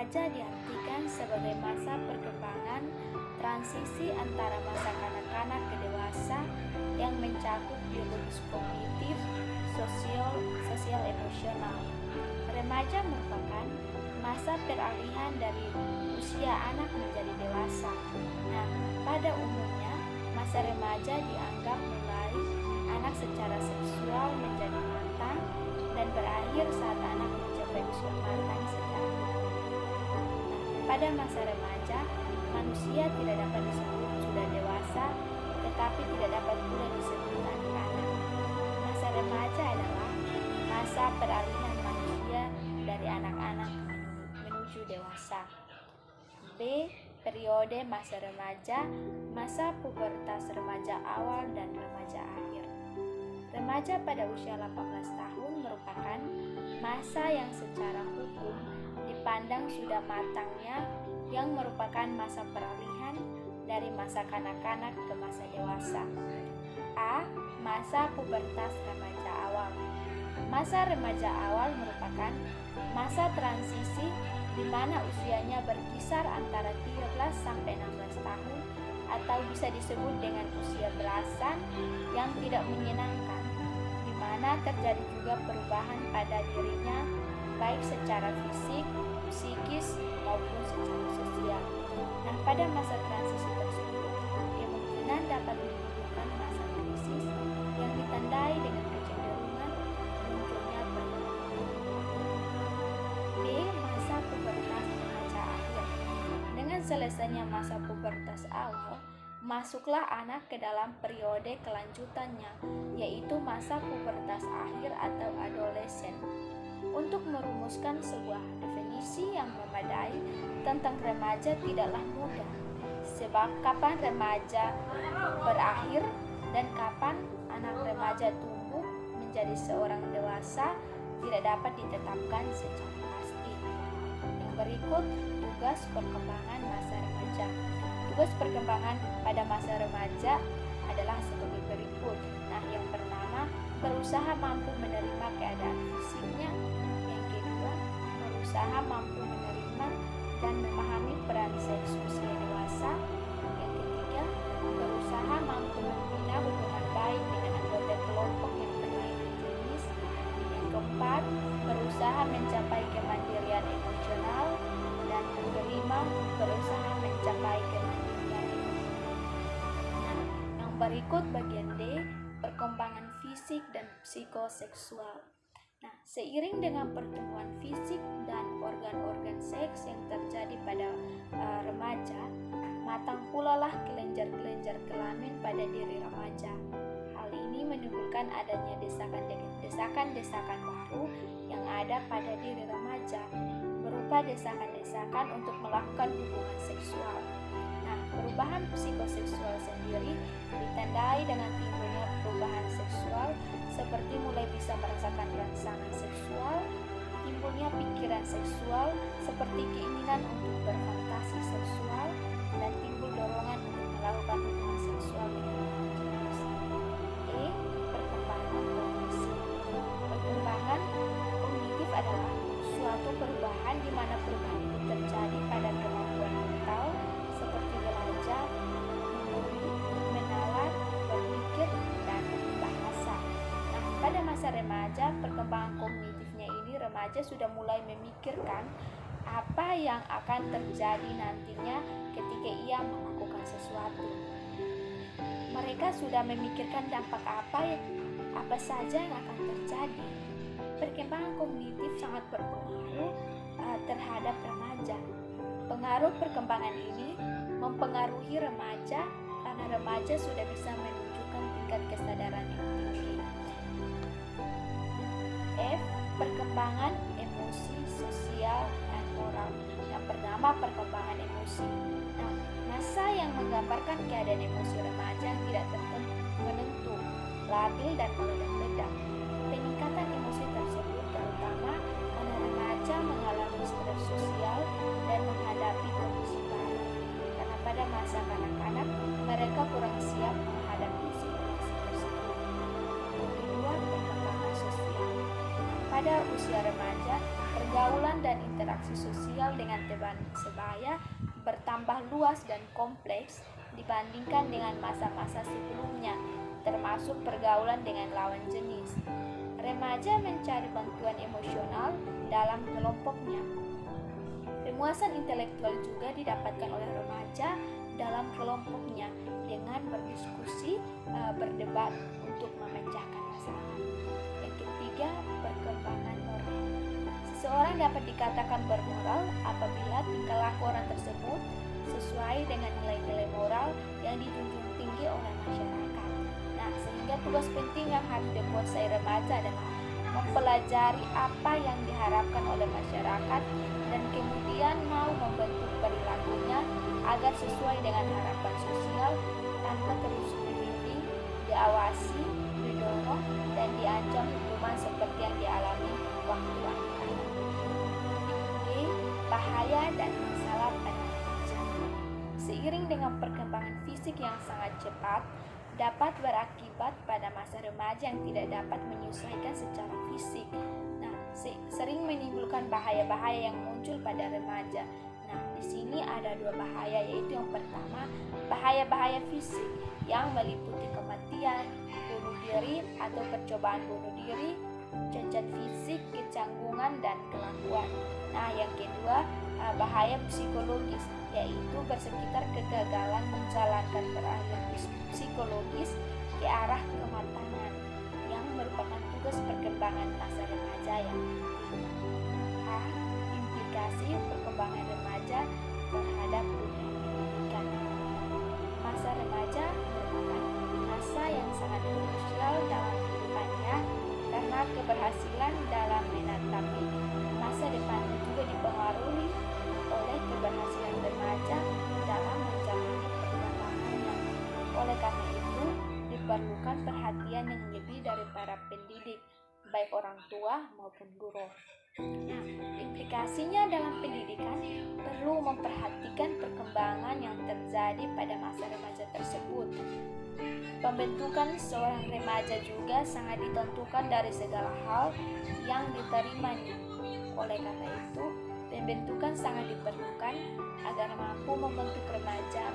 Remaja diartikan sebagai masa perkembangan transisi antara masa kanak-kanak ke dewasa yang mencakup biologis, kognitif, sosial emosional. Remaja merupakan masa peralihan dari usia anak menjadi dewasa. Nah, pada umumnya masa remaja dianggap mulai anak secara seksual menjadi matang dan berakhir saat anak mencapai usia matang secara hukum. Pada masa remaja, manusia tidak dapat disebut sudah dewasa, tetapi tidak dapat pula disebut anak-anak. Masa remaja adalah masa peralihan manusia dari anak-anak menuju dewasa. B. Periode masa remaja, masa pubertas remaja awal dan remaja akhir. Remaja pada usia 18 tahun merupakan masa yang secara hukum dipandang sudah matangnya, yang merupakan masa peralihan dari masa kanak-kanak ke masa dewasa. A. Masa pubertas remaja awal. Masa remaja awal merupakan masa transisi di mana usianya berkisar antara 13 sampai 16 tahun atau bisa disebut dengan usia belasan yang tidak menyenangkan, di mana terjadi juga perubahan pada dirinya baik secara fisik, psikis maupun secara sosial. Nah, pada masa transisi tersebut, kemungkinan dapat menimbulkan masa krisis yang ditandai dengan kecenderungan munculnya perkembangan. B. Masa pubertas remaja akhir. Dengan selesainya masa pubertas awal, masuklah anak ke dalam periode kelanjutannya, yaitu masa pubertas akhir atau adolesen. Untuk merumuskan sebuah definisi yang memadai tentang remaja tidaklah mudah, sebab kapan remaja berakhir dan kapan anak remaja tumbuh menjadi seorang dewasa tidak dapat ditetapkan secara pasti. Yang berikut tugas perkembangan masa remaja. Tugas perkembangan pada masa remaja adalah sebagai berikut. Nah, yang pertama, berusaha mampu menerima keadaan fisiknya. Yang kedua, berusaha mampu menerima dan memahami peran seks usia dewasa. Yang ketiga, berusaha mampu membina hubungan baik dengan anggota kelompok yang berlainan jenis. Yang keempat, berusaha mencapai kemandirian emosional. Dan yang kelima, berusaha mencapai kemandirian ekonomi. Nah, yang berikut bagian D, perkembangan fisik dan psikoseksual. Nah, seiring dengan pertumbuhan fisik dan organ-organ seks yang terjadi pada remaja, matang pula lah kelenjar-kelenjar kelamin pada diri remaja. Hal ini menimbulkan adanya desakan-desakan baru yang ada pada diri remaja, berupa desakan-desakan untuk melakukan hubungan seksual. Nah, perubahan psikoseksual sendiri ditandai dengan timbulnya perubahan seksual seperti mulai bisa merasakan rangsangan seksual, timbulnya pikiran seksual seperti keinginan untuk berfantasi seksual, dan timbul dorongan untuk melakukan hubungan seksual dengan lawan jenis. E. Perkembangan kognisi. Perkembangan kognitif adalah suatu perubahan di mana perubahan itu terjadi pada kemampuan mental seperti belajar, memori, menalar, berpikir, dan bahasa. Nah, pada masa remaja, perkembangan kognitifnya ini remaja sudah mulai memikirkan apa yang akan terjadi nantinya ketika ia melakukan sesuatu. Mereka sudah memikirkan dampak apa saja yang akan terjadi. Perkembangan kognitif sangat berpengaruh terhadap remaja. Pengaruh perkembangan ini mempengaruhi remaja karena remaja sudah bisa menunjukkan tingkat kesadaran yang tinggi. F. Perkembangan emosi, sosial, dan moral. Yang pertama, perkembangan emosi. Nah, masa yang menggambarkan keadaan emosi remaja yang tidak menentu, labil, dan meledak-ledak. Peningkatan emosi tersebut terutama karena remaja mengalami stres sosial dan menghadapi kondisi baru. Karena pada masa kanak-kanak, mereka kurang siap menghadapi situasi tersebut. Yang kedua, perkembangan sosial. Pada usia remaja, pergaulan dan interaksi sosial dengan teman sebaya bertambah luas dan kompleks dibandingkan dengan masa-masa sebelumnya, termasuk pergaulan dengan lawan jenis. Remaja mencari bantuan emosional dalam kelompoknya. Pemuasan intelektual juga didapatkan oleh remaja dalam kelompoknya dengan berdiskusi, berdebat untuk memecahkan masalah. Yang ketiga, perkembangan moral. Seseorang dapat dikatakan bermoral apabila tingkah laku orang tersebut sesuai dengan nilai-nilai moral yang dijunjung tinggi oleh masyarakat. Nah, sehingga tugas penting yang harus dikuasai remaja adalah mempelajari apa yang diharapkan oleh masyarakat dan kemudian mau membentuk perilakunya agar sesuai dengan harapan sosial tanpa terus dibimbing, diawasi, didorong, dan diancam hukuman seperti yang dialami waktu anak-anak. Bahaya dan masalah pada remaja. Seiring dengan perkembangan fisik yang sangat cepat, dapat berakibat pada masa remaja yang tidak dapat menyesuaikan secara fisik. Nah, sering menimbulkan bahaya-bahaya yang muncul pada remaja. Nah, di sini ada dua bahaya, yaitu yang pertama, bahaya-bahaya fisik yang meliputi kematian, bunuh diri atau percobaan bunuh diri, cacat fisik, kecanggungan, dan kelakuan. Nah, yang kedua, bahaya psikologis, yaitu bersekitar kegagalan menjalankan peralihan psikologis ke arah kematangan yang merupakan tugas perkembangan masa remaja yang implikasi perkembangan remaja terhadap dunia pendidikan. Masa remaja merupakan masa yang sangat krusial dalam kehidupannya karena keberhasilan dalam menatapi masa depannya juga dipengaruhi oleh keberhasilan remaja dalam menjalani perkembangannya. Oleh karena itu, diperlukan perhatian yang lebih dari para pendidik, baik orang tua maupun guru. Nah, implikasinya dalam pendidikan perlu memperhatikan perkembangan yang terjadi pada masa remaja tersebut. Pembentukan seorang remaja juga sangat ditentukan dari segala hal yang diterimanya. Oleh karena itu, pembentukan sangat diperlukan agar mampu membentuk remaja